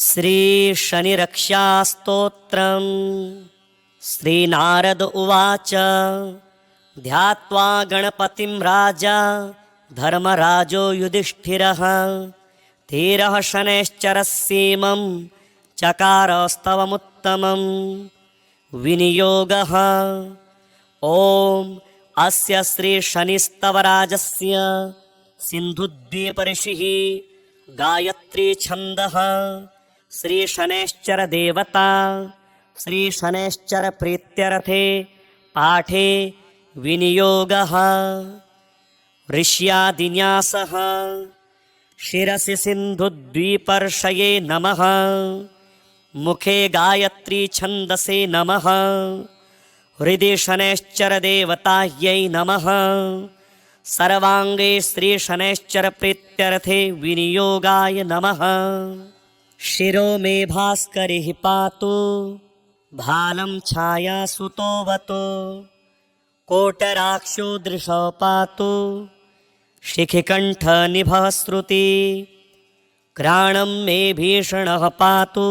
श्रीशनिरक्षास्तोत्रम्। श्रीनारद उवाच ध्यात्वा गणपतिं राजा धर्मराजो युधिष्ठिरः धीरः शनैश्चरसीमं चकारस्तवमुत्तमं विनियोगः। ॐ अस्य श्रीशनिस्तवराजस्य सिन्धुद्वीपऋषिः गायत्री छन्दः श्रीशनैश्चर देवता श्रीशनैश्चर प्रीत्यर्थे पाठे विनियोगः। ऋष्यादिन्यासः। शिरसि सिन्धुद्वीपर्षये नमः मुखे गायत्री छन्दसे नमः हृदि शनैश्चर देवतायै नमः सर्वांगे श्रीशनैश्चर प्रीत्यर्थे विनियोगाय नमः। शिरो मे भास्करिः पातु भालं छायासुतोऽवतु कोटराक्षो दृशो पातु शिखिकण्ठनिभः श्रुति घ्राणं मे भीषणः पातु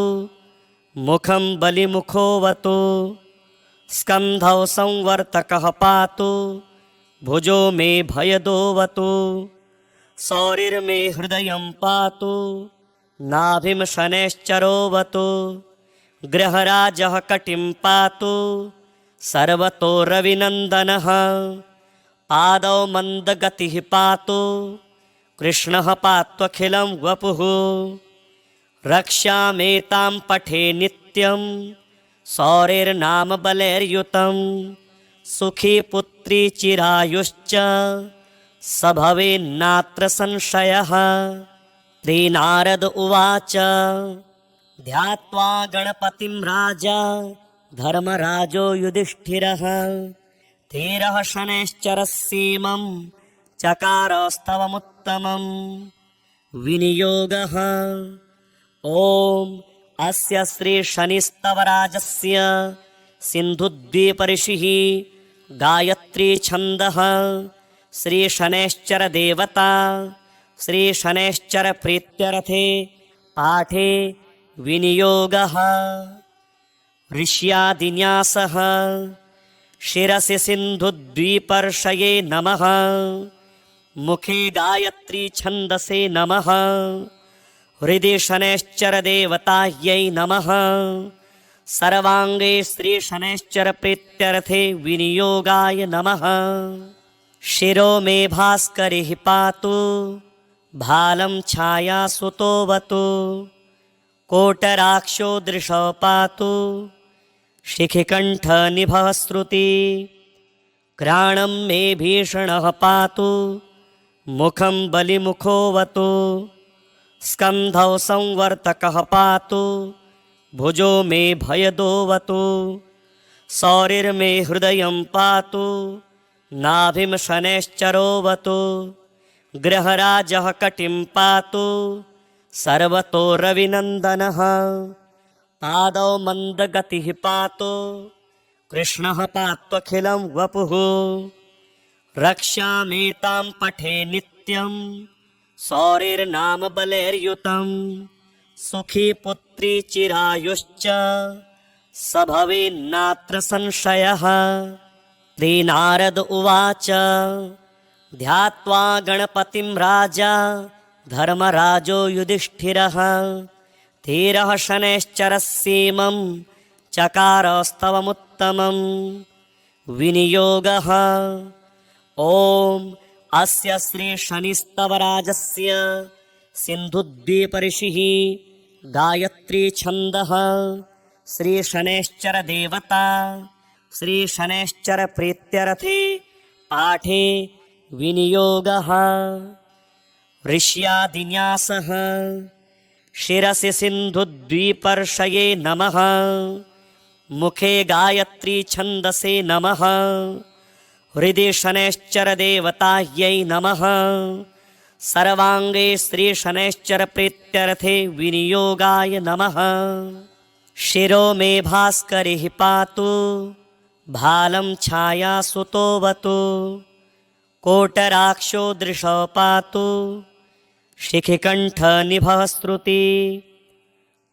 मुखं बलिमुखोऽवतु स्कन्धौ संवर्तकः पातु भुजो मे भयदोऽवतु सौरिर्मे हृदयं पातु नाभिं शनैश्चरोऽवतु गृहराजः कटिं पातु सर्वतो रविनन्दनः पादौ मन्दगतिः पातु कृष्णः पात्वखिलं वपुः रक्ष्यामेतां पठे नित्यं सौरिर्नाम बलैर्युतं सुखी पुत्री चिरायुश्च स भवेन्नात्र संशयः। श्रीनारद उवाच ध्यात्वा गणपतिं राजा धर्मराजो युधिष्ठिरः धीरः शनैश्चरसीमं चकारस्तवमुत्तमं विनियोगः। ॐ अस्य श्रीशनिस्तवराजस्य सिन्धुद्वीपऋषिः गायत्री छन्दः श्रीशनैश्चर देवता श्रीशनैश्चर प्रीत्यर्थे पाठे विनियोगः। ऋष्यादिन्यासः। शिरसि सिन्धुद्वीपर्षये नमः मुखे गायत्री छन्दसे नमः हृदि शनैश्चर देवतायै नमः सर्वांगे श्रीशनैश्चर प्रीत्यर्थे विनियोगाय नमः। शिरो मे भास्करिः पातु भालं छायासुतोऽवतु कोटराक्षो दृशो पातु शिखिकण्ठनिभः श्रुति घ्राणं मे भीषणः पातु मुखं बलिमुखोऽवतु स्कन्धौ संवर्तकः पातु भुजो मे भयदोऽवतु सौरिर्मे हृदयं पातु नाभिं शनैश्चरोऽवतु गृहराजः कटिं पातु सर्वतो रविनन्दनः पादौ मन्दगतिः पातु कृष्णः पात्वखिलं वपुः रक्ष्यामेतां पठे नित्यं सौरिर्नाम बलैर्युतं सुखी पुत्री चिरायुश्च स भवेन्नात्र संशयः। श्रीनारद उवाच ध्यात्वा गणपतिं राजा धर्मराजो युधिष्ठिरः धीरः शनैश्चरसीमं चकारस्तवमुत्तमं विनियोगः। ॐ अस्य श्रीशनिस्तवराजस्य सिन्धुद्वीपऋषिः गायत्री छन्दः श्रीशनैश्चर देवता श्रीशनैश्चर प्रीत्यर्थे पाठे विनियोगः। ऋष्यादिन्यासः। शिरसि सिन्धुद्वीपर्षये नमः मुखे गायत्री छन्दसे नमः हृदि शनैश्चर देवतायै नमः सर्वांगे श्रीशनैश्चर प्रीत्यर्थे विनियोगाय नमः। शिरो मे भास्करिः पातु भालं छायासुतोऽवतु कोटराक्षो दृशो पातु शिखिकण्ठनिभः श्रुति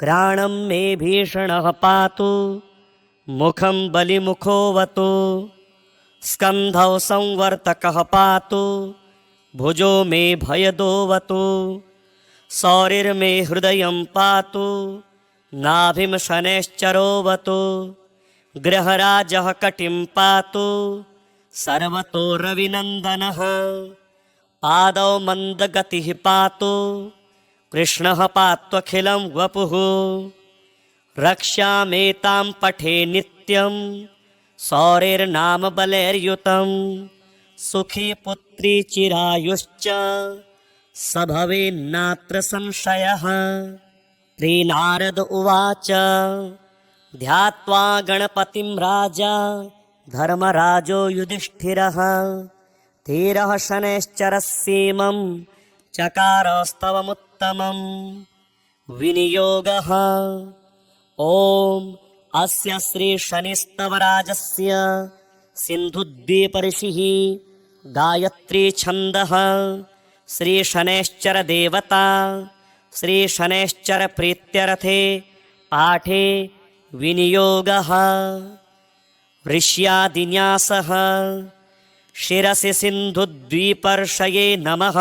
घ्राणं मे भीषणः पातु मुखं बलिमुखोऽवतु स्कन्धौ संवर्तकः पातु भुजो मे भयदोऽवतु सौरिर्मे हृदयं पातु नाभिं शनैश्चरोऽवतु गृहराजः कटिं पातु सर्वतो रविनन्दनः पादौ मन्दगतिः पातु कृष्णः पात्वखिलं वपुः रक्ष्यामेतां पठे नित्यं सौरिर्नाम बलैर्युतं सुखी पुत्री चिरायुश्च स भवेन्नात्र संशयः। श्रीनारद उवाच ध्यात्वा गणपतिं राजा धर्मराजो युधिष्ठिरः धीरः शनैश्चरस्येमं चकारस्तवमुत्तमं विनियोगः। ॐ अस्य श्रीशनिस्तवराजस्य सिन्धुद्वीपऋषिः गायत्री छन्दः श्रीशनैश्चर देवता श्रीशनैश्चर प्रीत्यर्थे पाठे विनियोगः। ऋष्यादिन्यासः शिरसि सिन्धुद्वीपर्षये नमः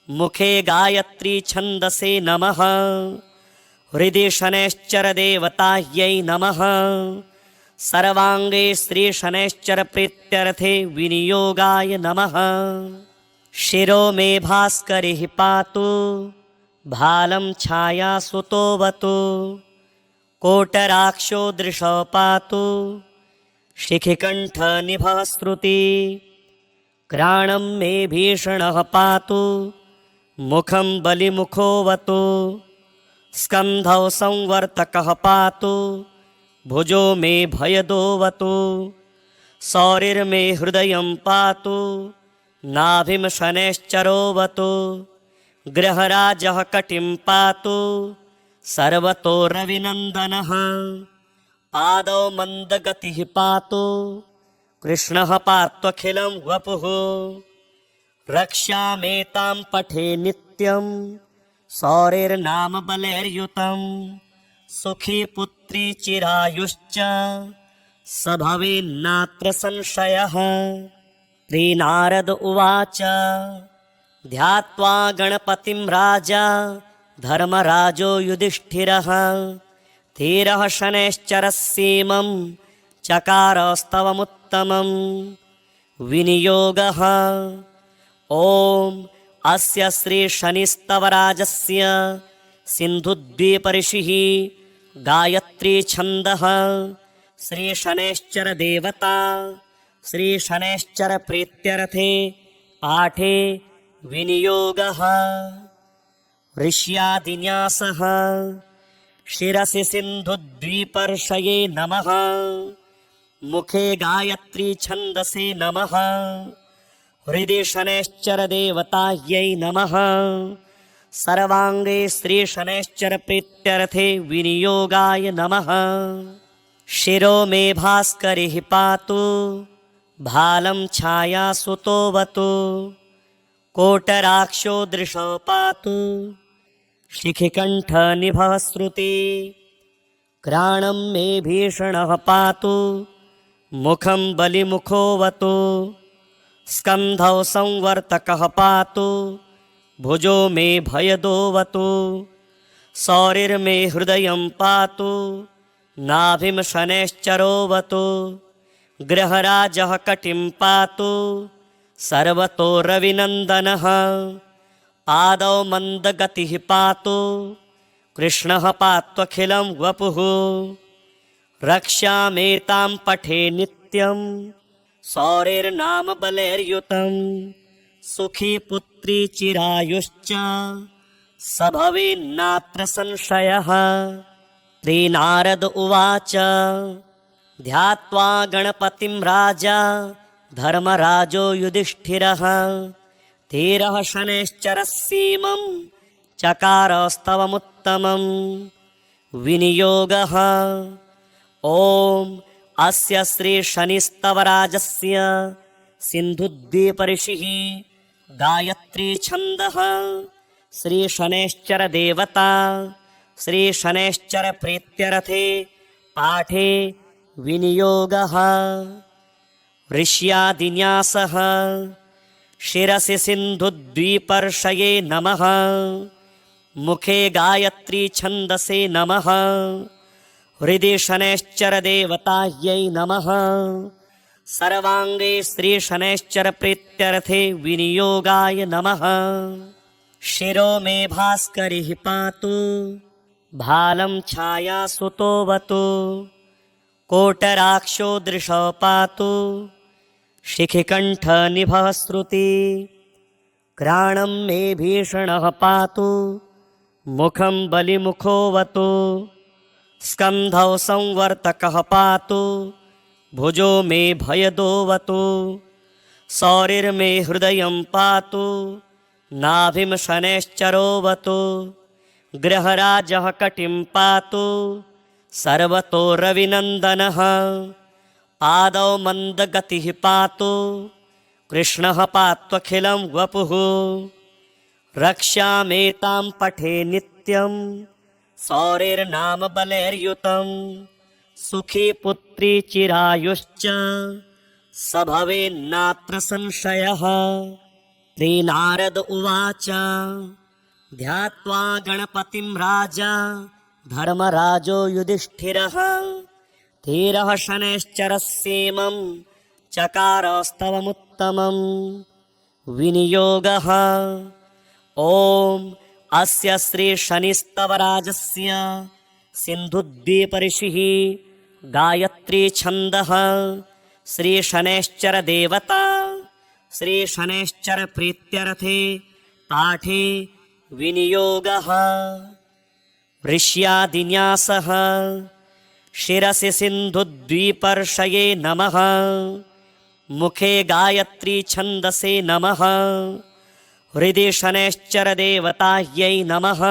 मुखे गायत्री छन्दसे नमः हृदि शनैश्चर देवतायै नमः सर्वांगे श्रीशनैश्चर प्रीत्यर्थे विनियोगाय नमः। शिरो मे भास्करिः पातु भालं छायासुतोऽवतु कोटराक्षो दृशो पातु शिखिकण्ठनिभः श्रुति घ्राणं मे भीषणः पातु मुखं बलिमुखोऽवतु स्कन्धौ संवर्तकः पातु भुजो मे भयदोऽवतु सौरिर्मे हृदयं पातु नाभिं शनैश्चरोऽवतु गृहराजः कटिं पातु सर्वतो रविनन्दनः पादौ मन्दगतिः पातु कृष्णः पात्वखिलं वपुः रक्ष्यामेतां पठे नित्यं सौरिर्नाम बलैर्युतं सुखी पुत्री चिरायुश्च स भवेन्नात्र संशयः। श्रीनारद उवाच ध्यात्वा गणपतिं राजा धर्मराजो युधिष्ठिरः धीरः शनैश्चरस्येमं चकारस्तवमुत्तमं विनियोगः। ॐ अस्य श्रीशनिस्तवराजस्य सिन्धुद्वीपऋषिः गायत्री छन्दः श्रीशनैश्चर देवता श्रीशनैश्चर प्रीत्यर्थे पाठे विनियोगः। ऋष्यादिन्यासः शिरसि सिन्धुद्वीपर्षये नमः मुखे गायत्री छन्दसे नमः हृदि शनैश्चर देवतायै नमः सर्वांगे श्रीशनैश्चर प्रीत्यर्थे विनियोगाय नमः। शिरो मे भास्करिः पातु भालं छायासुतोऽवतु कोटराक्षो दृशो पातु शिखिकण्ठनिभः श्रुति घ्राणं मे भीषणः पातु मुखं बलिमुखोऽवतु स्कन्धौ संवर्तकः पातु भुजो मे भयदोऽवतु सौरिर्मे हृदयं पातु नाभिं शनैश्चरोऽवतु गृहराजः कटिं पातु सर्वतो रविनन्दनः पादौ मन्दगतिः पातु कृष्णः पात्वखिलं वपुः रक्ष्यामेतां पठे नित्यं सौरिर्नाम बलैर्युतं सुखी पुत्री चिरायुश्च स भवेन्नात्र संशयः। श्रीनारद उवाच ध्यात्वा गणपतिं राजा धर्मराजो युधिष्ठिरः धीरः शनैश्चरस्येमं चकारस्तवमुत्तमं विनियोगः। ॐ अस्य श्रीशनिस्तवराजस्य सिन्धुद्वीपऋषिः गायत्री छन्दः श्रीशनैश्चर देवता श्रीशनैश्चर प्रीत्यर्थे पाठे विनियोगः। ऋष्यादिन्यासः। शिरसि सिन्धुद्वीपर्षये नमः। मुखे गायत्री छन्दसे नमः। हृदि शनैश्चर देवतायै नमः। सर्वांगे श्रीशनैश्चर प्रीत्यर्थे विनियोगाय नमः। शिरो मे भास्करिः पातु। भालं छायासुतोऽवतु। कोटराक्षो दृशौ पातु। शिखिकण्ठनिभः श्रुति। घ्राणं मे भीषणः पातु। मुखं बलिमुखोऽवतु। स्कन्धौ संवर्तकः पातु। भुजो मे भयदोऽवतु। सौरिर्मे हृदयं पातु। नाभिं शनैश्चरोऽवतु। गृहराजः कटिं पातु। सर्वतो रविनन्दनः। पादौ मन्दगतिः पातु। कृष्णः पात्वखिलं वपुः। रक्ष्यामेतां पठे नित्यं। सौरिर्नाम बलैर्युतं। सुखी पुत्री चिरायुश्च। स भवेन्नात्र संशयः। श्रीनारद उवाच। ध्यात्वा गणपतिं राजा धर्मराजो युधिष्ठिरः। धीरः शनैश्चरस्येमं चकारस्तवमुत्तमं। विनियोगः। ॐ अस्य श्रीशनिस्तवराजस्य सिन्धुद्वीपऋषिः गायत्री छन्दः। श्रीशनैश्चर देवता। श्रीशनैश्चर प्रीत्यर्थे पाठे विनियोगः। ऋष्यादिन्यासः। शिरसि सिन्धुद्वीपर्षये नमः। मुखे गायत्री छन्दसे नमः। हृदि शनैश्चर देवतायै नमः।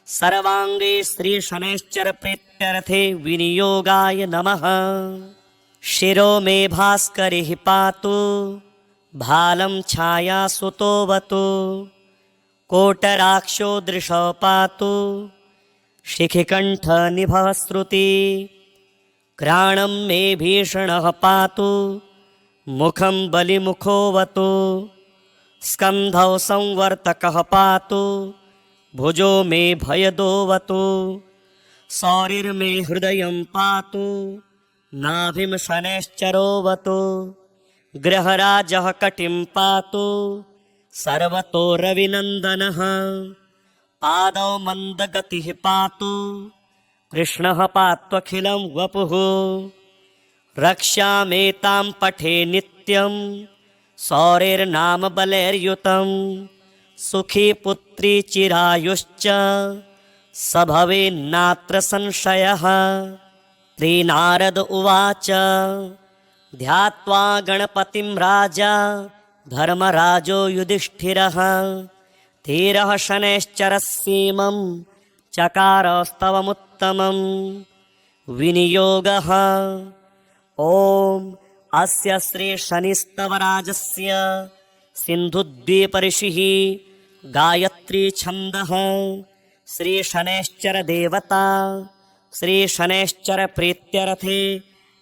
सर्वांगे श्रीशनैश्चर प्रीत्यर्थे विनियोगाय नमः। शिरो मे भास्करिः पातु। भालं छायासुतोऽवतु। कोटराक्षो दृशौ पातु। शिखिकण्ठनिभः श्रुति। घ्राणं मे भीषणः पातु। मुखं बलिमुखोऽवतु। स्कन्धौ संवर्तकः पातु। भुजो मे भयदोऽवतु। सौरिर्मे हृदयं पातु। नाभिं शनैश्चरोऽवतु। गृहराजः कटिं पातु। सर्वतो रविनन्दनः। पादौ मन्दगतिः पातु। कृष्णः पात्वखिलं वपुः। रक्ष्यामेतां पठे नित्यं। सौरिर्नाम बलैर्युतं। सुखी पुत्री चिरायुश्च। स भवेन्नात्र संशयः। श्रीनारद उवाच। ध्यात्वा गणपतिं राजा धर्मराजो युधिष्ठिरः। धीरः शनैश्चरस्येमं चकारस्तवमुत्तमं। विनियोगः। ॐ अस्य श्रीशनिस्तवराजस्य सिन्धुद्वीपऋषिः गायत्री छन्दः। श्रीशनैश्चर देवता। श्रीशनैश्चर प्रीत्यर्थे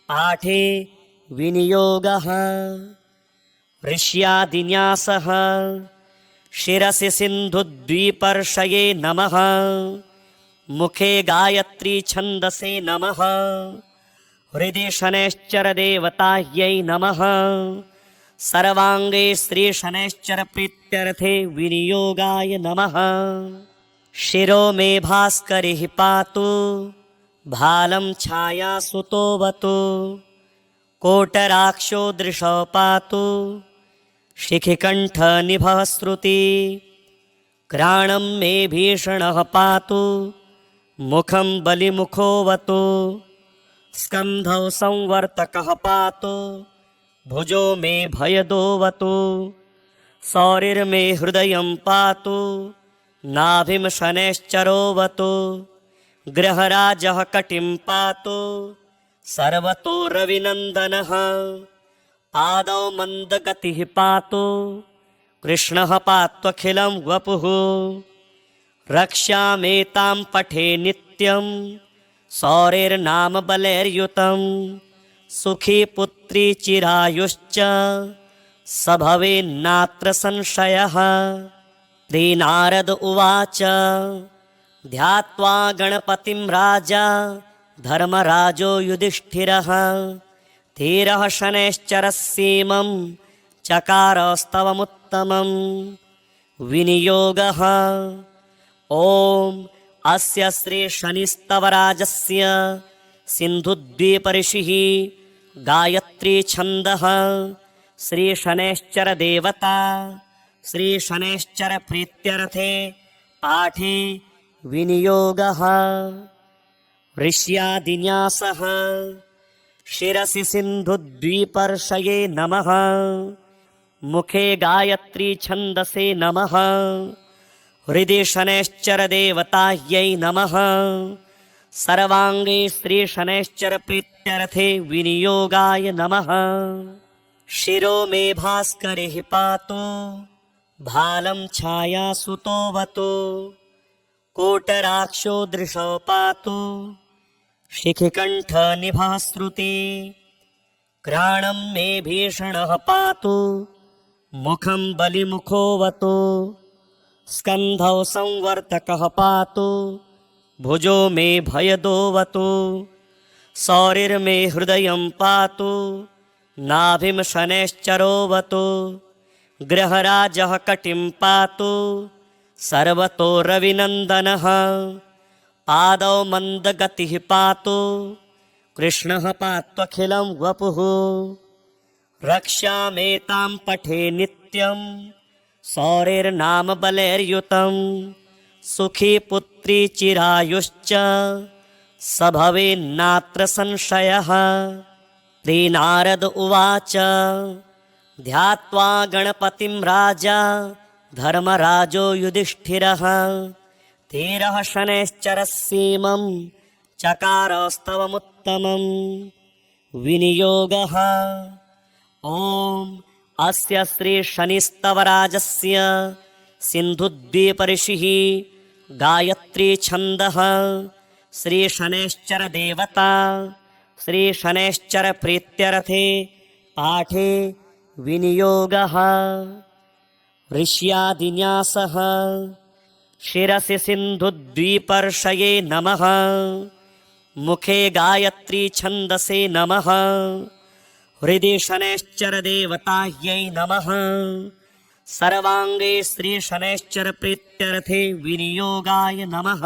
पाठे विनियोगः। ऋष्यादिन्यासः। शिरसि सिन्धुद्वीपर्षये नमः। मुखे गायत्री छन्दसे नमः। हृदि शनैश्चर देवतायै नमः। सर्वांगे श्रीशनैश्चर प्रीत्यर्थे विनियोगाय नमः। शिरो मे भास्करिः पातु। भालं छायासुतोऽवतु। कोटराक्षो दृशौ पातु। शिखिकण्ठनिभः श्रुति। घ्राणं मे भीषणः पातु। मुखं बलिमुखोऽवतु। स्कन्धौ संवर्तकः पातु। भुजो मे भयदोऽवतु। सौरिर्मे हृदयं पातु। नाभिं शनैश्चरोऽवतु। गृहराजः कटिं पातु। सर्वतो रविनन्दनः। पादौ मन्दगतिः पातु। कृष्णः पात्वखिलं वपुः। रक्ष्यामेतां पठे नित्यं सौरेर्नाम बलैर्युतं सुखी पुत्री चिरायुश्च स भवेन्नात्र संशयः। श्रीनारद उवाच ध्यात्वा गणपतिं राजा धर्मराजो युधिष्ठिरः धीरः शनैश्चरसीमं चकारस्तवमुत्तमं विनियोगः। ॐ अस्य श्री शनिस्तवराजस्य सिन्धुद्वीपऋषिः गायत्री छन्दः श्री शनैश्चर देवता श्री शनैश्चर प्रीत्यर्थे पाठे विनियोगः। ऋष्यादिन्यासः शिरसि सिन्धुद्वीपर्षये नमः मुखे गायत्री छन्दसे नमः हृदि शनैश्चर देवतायै नमः सर्वाङ्गे श्री शनैश्चर प्रीत्यर्थे विनियोगाय नमः। शिरो मे भास्करिः पातु भालं छायासुतोऽवतु कोटराक्षो दृशो पातु शिखिकण्ठनिभः श्रुति घ्राणं मे भीषणः पातु मुखं बलिमुखोऽवतु स्कन्धौ संवर्तकः पातु भुजो मे भयदोऽवतु सौरिर्मे हृदयं पातु नाभिं शनैश्चरोऽवतु गृहराजः कटिं पातु सर्वतो रविनन्दनः पादौ मन्दगतिः पातु कृष्णः पात्वखिलं वपुः रक्ष्यामेतां पठे नित्यं सौरेर्नाम बलैर्युतं सुखी पुत्री चिरायुश्च स भवेन्नात्र संशयः। श्रीनारद उवाच ध्यात्वा गणपतिं राजा धर्मराजो युधिष्ठिरः धीरः शनैश्चरसीमं चकारस्तवमुत्तमं विनियोगः। ॐ अस्य श्री शनिस्तवराजस्य सिन्धुद्वीपऋषिः गायत्री छन्दः श्री शनैश्चर देवता श्री शनैश्चर प्रीत्यर्थे पाठे विनियोगः। ऋष्यादिन्यासः शिरसि सिन्धुद्वीपर्षये नमः मुखे गायत्री छन्दसे नमः हृदि शनैश्चर देवतायै नमः सर्वाङ्गे श्री शनैश्चर प्रीत्यर्थे विनियोगाय नमः।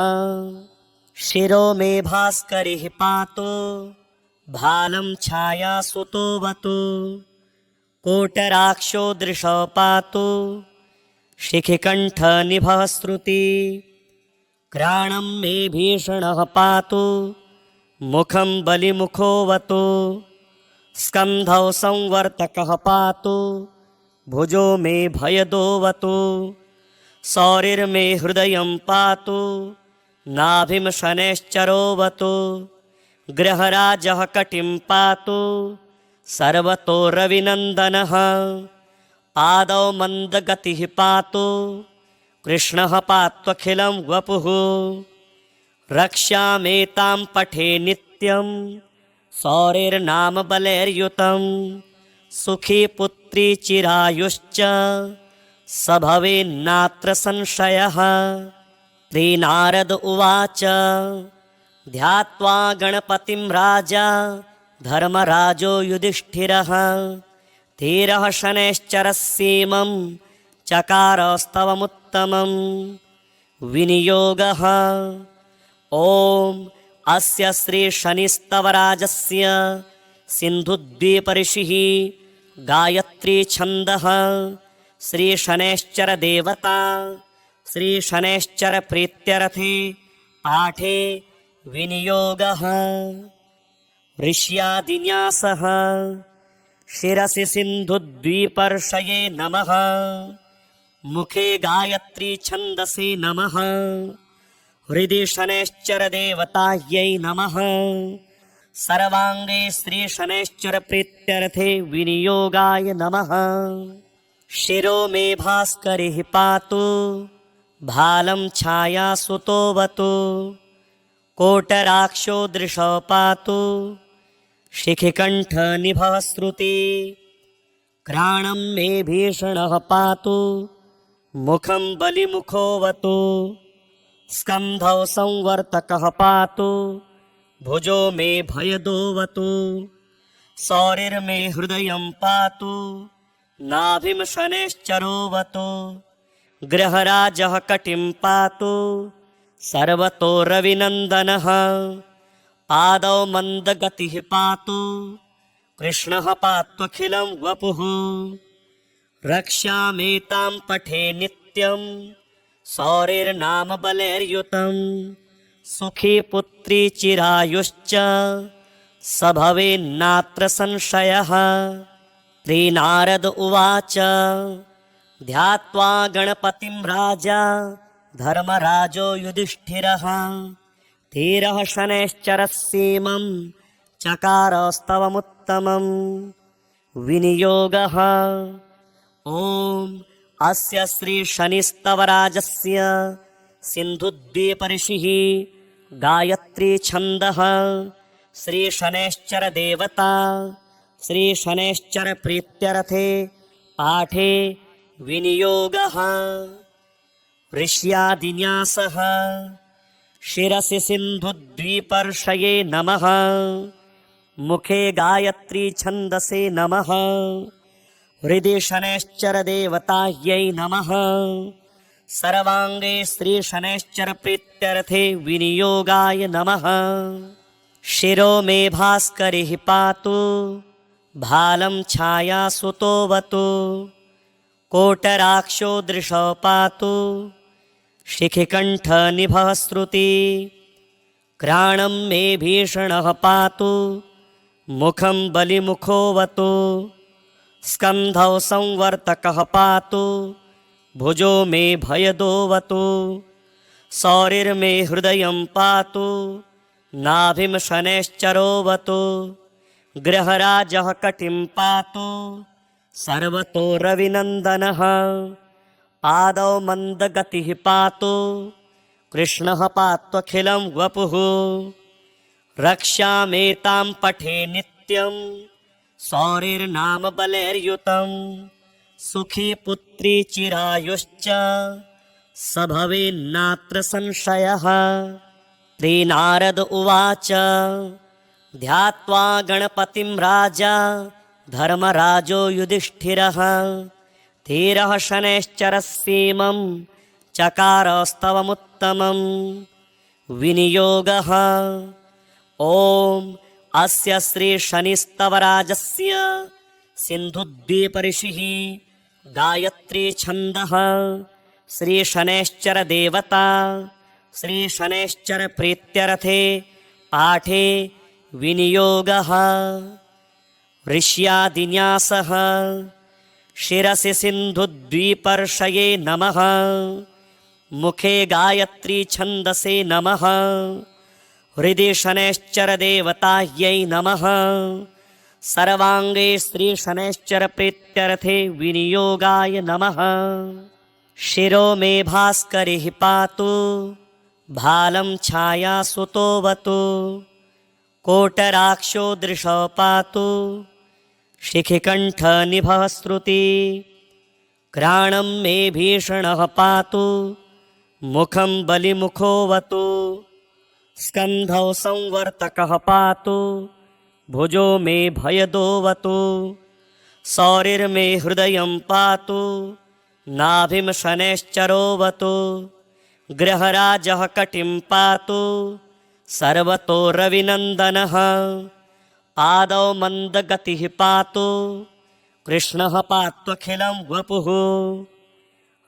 शिरो मे भास्करिः पातु भालं छायासुतोऽवतु कोटराक्षो दृशो पातु शिखिकण्ठनिभः श्रुति घ्राणं मे भीषणः पातु मुखं बलिमुखोऽवतु स्कन्धौ संवर्तकः पातु भुजो मे भयदोऽवतु सौरिर्मे हृदयं पातु नाभिं शनैश्चरोऽवतु गृहराजः कटिं पातु सर्वतो रविनन्दनः पादौ मन्दगतिः पातु कृष्णः पात्वखिलं वपुः रक्ष्यामेतां पठे नित्यं सौरेर्नाम बलैर्युतं सुखी पुत्री चिरायुश्च स भवेन्नात्र संशयः। श्रीनारद उवाच ध्यात्वा गणपतिं राजा धर्मराजो युधिष्ठिरः धीरः शनैश्चरसीमं चकारस्तवमुत्तमं विनियोगः। ॐ अस्य श्री शनिस्तवराजस्य सिन्धुद्वीपऋषिः गायत्री छन्दः श्री शनैश्चर देवता श्री शनैश्चर प्रीत्यर्थे पाठे विनियोगः। ऋष्यादिन्यासः शिरसि सिन्धुद्वीपर्षये नमः मुखे गायत्री छन्दसे नमः हृदि शनैश्चर देवतायै नमः सर्वाङ्गे श्री शनैश्चर प्रीत्यर्थे विनियोगाय नमः। शिरो मे भास्करिः पातु भालं छायासुतोऽवतु कोटराक्षो दृशो पातु शिखिकण्ठनिभः श्रुति घ्राणं मे भीषणः पातु मुखं बलिमुखोऽवतु स्कन्धौ संवर्तकः पातु भुजो मे भयदोऽवतु सौरिर्मे हृदयं पातु नाभिं शनैश्चरोऽवतु गृहराजः कटिं पातु सर्वतो रविनन्दनः पादौ मन्दगतिः पातु कृष्णः पात्वखिलं वपुः रक्ष्यामेतां पठे नित्यं सौरिर्नाम बलैर्युतं सुखी पुत्री चिरायुश्च स भवेन्नात्र संशयः। श्रीनारद उवाच ध्यात्वा गणपतिं राजा धर्मराजो युधिष्ठिरः धीरः शनैश्चरसीमं चकारस्तवमुत्तमं विनियोगः। ॐ अस्य श्रीशनिस्तवराजस्य सिन्धुद्वीपऋषिः गायत्री छन्दः श्रीशनैश्चर देवता श्रीशनैश्चर प्रीत्यर्थे पाठे विनियोगः। ऋष्यादिन्यासः शिरसि सिन्धुद्वीपर्षये नमः मुखे गायत्री छन्दसे नमः हृदि शनैश्चर देवतायै नमः सर्वाङ्गे श्रीशनैश्चर प्रीत्यर्थे विनियोगाय नमः। शिरो मे भास्करिः पातु भालं छायासुतोऽवतु कोटराक्षो दृशो पातु शिखिकण्ठनिभः श्रुति घ्राणं मे भीषणः पातु मुखं बलिमुखोऽवतु स्कन्धौ संवर्तकः पातु भुजो मे भयदोऽवतु सौरिर्मे हृदयं पातु नाभिं शनैश्चरोऽवतु गृहराजः कटिं पातु सर्वतो रविनन्दनः पादौ मन्दगतिः पातु कृष्णः पात्वखिलं वपुः रक्ष्यामेतां पठे नित्यं सौरिर्नाम बलैर्युतं सुखी पुत्री चिरायुश्च स भवेन्नात्र संशयः। श्रीनारद उवाच ध्यात्वा गणपतिं राजा धर्मराजो युधिष्ठिरः धीरः शनैश्चरसीमं चकारस्तवमुत्तमं विनियोगः। ॐ अस्य श्रीशनिस्तवराजस्य सिन्धुद्वीपऋषिः गायत्री छन्दः श्रीशनैश्चर देवता श्रीशनैश्चर प्रीत्यर्थे पाठे विनियोगः। ऋष्यादिन्यासः शिरसि सिन्धुद्वीपर्षये नमः मुखे गायत्री छन्दसे नमः हृदि शनैश्चर देवतायै नमः सर्वाङ्गे श्रीशनैश्चर प्रीत्यर्थे विनियोगाय नमः। शिरो मे भास्करिः पातु भालं छायासुतोऽवतु कोटराक्षो दृशो पातु शिखिकण्ठनिभः श्रुति घ्राणं मे भीषणः पातु मुखं बलिमुखोऽवतु स्कन्धौ संवर्तकः पातु भुजो मे भयदोऽवतु सौरिर्मे हृदयं पातु नाभिं शनैश्चरोऽवतु गृहराजः कटिं पातु सर्वतो रविनन्दनः पादौ मन्दगतिः पातु कृष्णः पात्वखिलं वपुः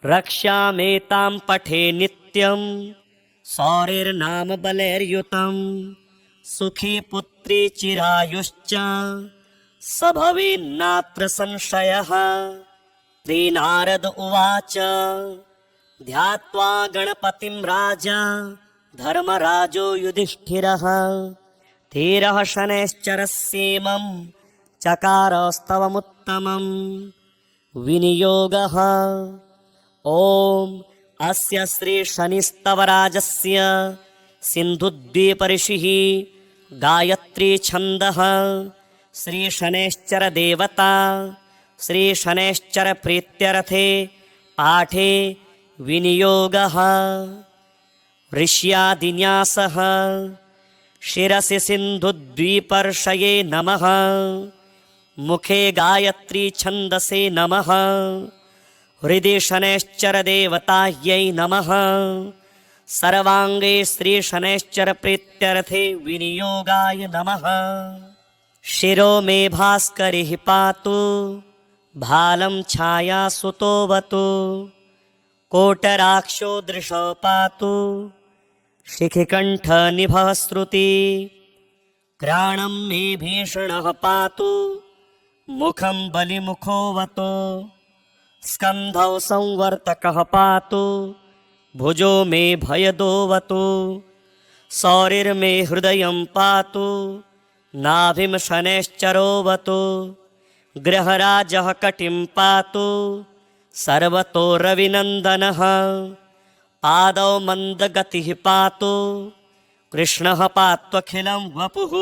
रक्ष्यामेतां पठे नित्यं सौरिर्नाम बलैर्युतं सुखी पुत्री चिरायुश्च स भवेन्नात्र संशयः। श्रीनारद उवाच ध्यात्वा गणपतिं राजा धर्मराजो युधिष्ठिरः धीरः शनैश्चरसीमं चकारस्तवमुत्तमं विनियोगः। ॐ अस्य श्री शनिस्तवराजस्य सिन्धुद्वीपऋषिः गायत्री छन्दः श्री शनैश्चर देवता श्री शनैश्चर प्रीत्यर्थे पाठे विनियोगः। ऋष्यादिन्यासः शिरसि सिन्धुद्वीपर्षये नमः। मुखे गायत्री छन्दसे नमः। हृदि शनैश्चर देवतायै नमः। सर्वांगे श्री शनैश्चर प्रीत्यर्थे विनियोगाय नमः। शिरो मे भास्करिः पातु भालं छायासुतोऽवतु। कोटराक्षो दृशो पातु शिखिकण्ठनिभः श्रुति। घ्राणं मे भीषणः पातु मुखं बलिमुखोऽवतु। स्कन्धौ संवर्तकः पातु भुजो मे भयदोऽवतु। सौरिर्मे हृदयं पातु नाभिं शनैश्चरोऽवतु। गृहराजः कटिं पातु सर्वतो रविनन्दनः। पादौ मन्दगतिः पातु कृष्णः पात्वखिलं वपुः।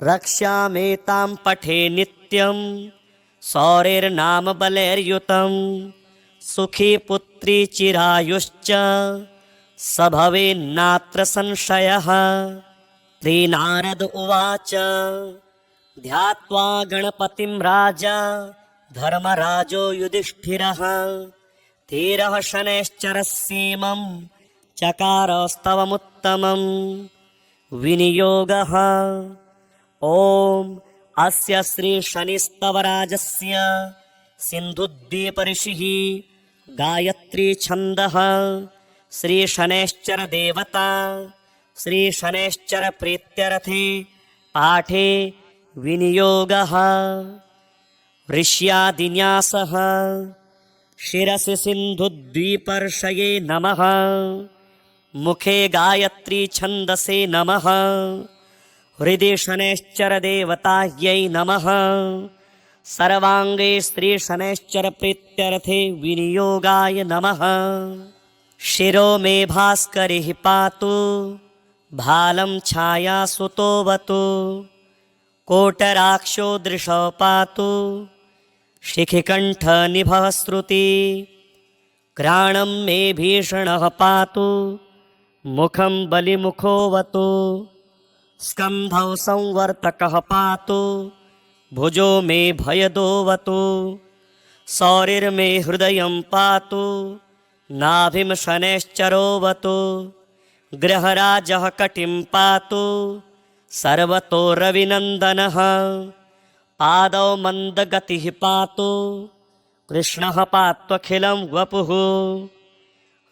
रक्ष्यामेतां पठे नित्यं सौरेर्नाम बलैर्युतं। सुखी पुत्री चिरायुश्च स भवेन्नात्र संशयः। श्रीनारद उवाच ध्यात्वा गणपतिं राजा धर्मराजो युधिष्ठिरः। धीरः शनैश्चरसीमं चकारस्तवमुत्तमं। विनियोगः ॐ अस्य श्री शनिस्तवराजस्य सिन्धुद्वीपऋषिः गायत्री छन्दः श्री शनैश्चर देवता श्री शनैश्चर प्रीत्यर्थे पाठे विनियोगः। ऋष्यादिन्यासः शिरसि सिन्धुद्वीपर्षये नमः। मुखे गायत्री छन्दसे नमः। हृदि शनैश्चर देवतायै नमः। सर्वांगे श्री शनैश्चर प्रीत्यर्थे विनियोगाय नमः। शिरो मे भास्करिः पातु भालं छायासुतोऽवतु। कोटराक्षो दृशो पातु शिखिकण्ठनिभः श्रुति। घ्राणं मे भीषणः पातु मुखं बलिमुखोऽवतु। स्कन्धौ संवर्तकः पातु भुजो मे भयदोऽवतु। सौरिर्मे हृदयं पातु नाभिं शनैश्चरोऽवतु। गृहराजः कटिं पातु सर्वतो रविनन्दनः। पादौ मन्दगतिः पातु कृष्णः पात्वखिलं वपुः।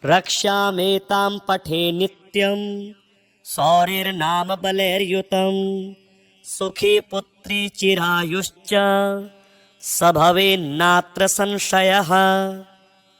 रक्ष्यामेतां पठे नित्यं सौरिर्नाम बलैर्युतं। सुखी पुत्री चिरायुश्च स भवेन्नात्र संशयः।